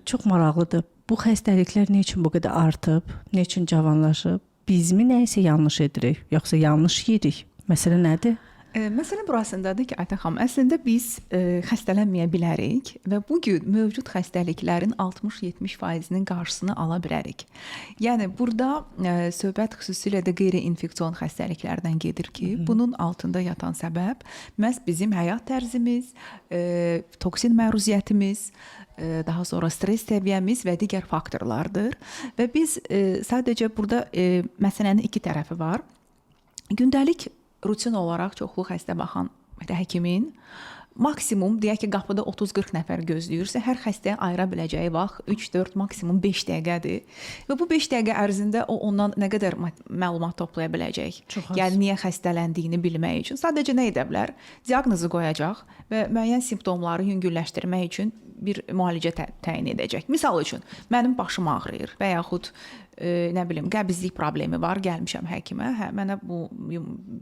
Çox maraqlıdır. Bu xəstəliklər nə üçün bu qədər artıb, nə üçün cavanlaşıb? Bizmi nəyisə yanlış edirik, yoxsa yanlış yeyirik? Məsələ nədir? Məsələ burasındadır ki, Aytən xanım, əslində biz xəstələnməyə bilərik və bu gün mövcud xəstəliklərin 60-70%-nin qarşısını ala bilərik. Yəni burada söhbət xüsusilə də qeyri-infeksion xəstəliklərdən gedir ki, bunun altında yatan səbəb məhz bizim həyat tərzimiz, toksin məruziyyətimiz, daha sonra stres səviyyəmiz və digər faktorlardır. Və biz sadəcə burada məsələnin iki tərəfi var. Gündəlik rutin olaraq çoxlu xəstə baxan həkimin maksimum deyək ki, qapıda 30-40 nəfər gözləyirsə, hər xəstəyə ayıra biləcəyi vaxt 3-4, maksimum 5 dəqiqədir. Və bu 5 dəqiqə ərzində o ondan nə qədər məlumat toplaya biləcək? Yəni niyə xəstələndiyini bilmək üçün. Sadəcə nə edə bilər? Diaqnozu qoyacaq və müəyyən simptomları yüngülləşdirmək üçün bir müalicə təyin edəcək. Misal üçün, mənim başım ağrıyır və yaxud nə bilim, qəbizlik problemi var, gəlmişəm həkimə, mənə bu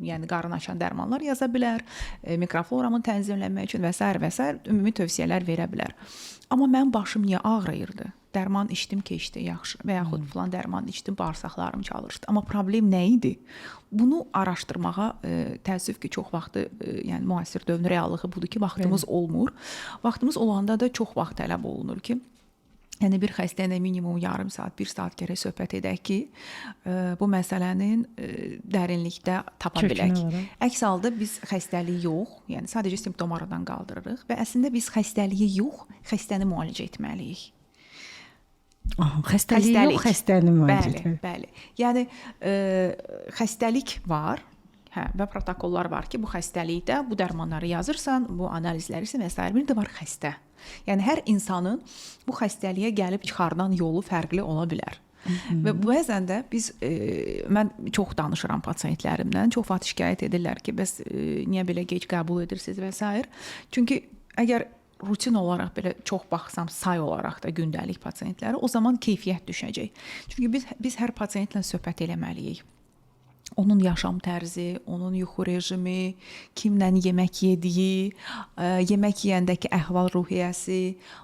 yəni qarın açan dərmanlar yaza bilər, mikrofloramı tənzimləmək üçün və s. ümumi tövsiyələr verə bilər. Amma mənim başım niyə ağrıyırdı? Dərman içdim, keçdi, yaxşı. Və yaxud filan dərman içdim, bağırsaqlarım çalışdı. Amma problem nə idi? Bunu araşdırmağa təəssüf ki, çox vaxtı, yəni müasir dövrün reallığı budur ki, vaxtımız olmur. Vaxtımız olanda da çox vaxt tələb olunur ki, yəni bir xəstə ilə minimum yarım saat, 1 saat gərək söhbət edək ki, bu məsələnin dərinlikdə tapa bilək. Əks halda biz xəstəliyi yox, yəni sadəcə simptom aradan qaldırırıq və əslində biz xəstəliyi yox, xəstəni müalicə etməliyik. Xəstəlik yox, xəstəni müalicə etməliyik. Bəli. Yəni xəstəlik var. Və protokollar var ki, bu xəstəlikdə bu dərmanları yazırsan, bu analizləri isə və s. Bir də var xəstə. Yəni hər insanın bu xəstəliyə gəlib çıxardan yolu fərqli ola bilər. Və bəzən də biz, mən çox danışıram pasientlərimdən, çox vaxt şikayət edirlər ki, bəs niyə belə gec qəbul edirsiniz və s. Çünki əgər rutin olaraq belə çox baxsam, say olaraq da gündəlik pasientlərə, o zaman keyfiyyət düşəcək. Çünki biz hər pasientlə söhbət eləməliyik. Onun yaşam tərzi, onun yuxu rejimi, kimlə yemək yediyi, yemək yeyəndəki əhval-ruhiyyəsi,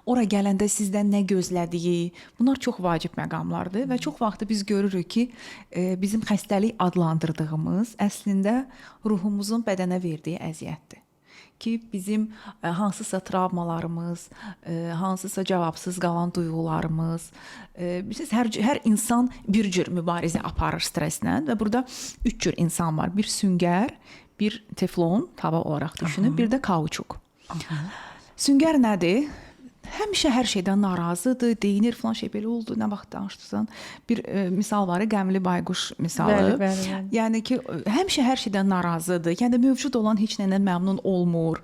ora gələndə sizdən nə gözlədiyi, bunlar çox vacib məqamlardır və çox vaxt biz görürük ki, bizim xəstəlik adlandırdığımız əslində ruhumuzun bədənə verdiyi əziyyətdir. Ki bizim hansısa travmalarımız, hansısa cavabsız qalan duyğularımız, hər insan bir cür mübarizə aparır stresslə və burada 3 cür insan var. Bir süngər, bir teflon, tava olaraq düşünün, bir də kauçuk. Süngər nədir? Həmişə hər şeydən narazıdır, deyinir filan şey belə oldu, nə vaxt danışdırsan. Bir misal var, qəmli bayquş misalı. Bəli. Yəni ki, həmişə hər şeydən narazıdır. Yəni mövcud olan heç nədən məmnun olmur.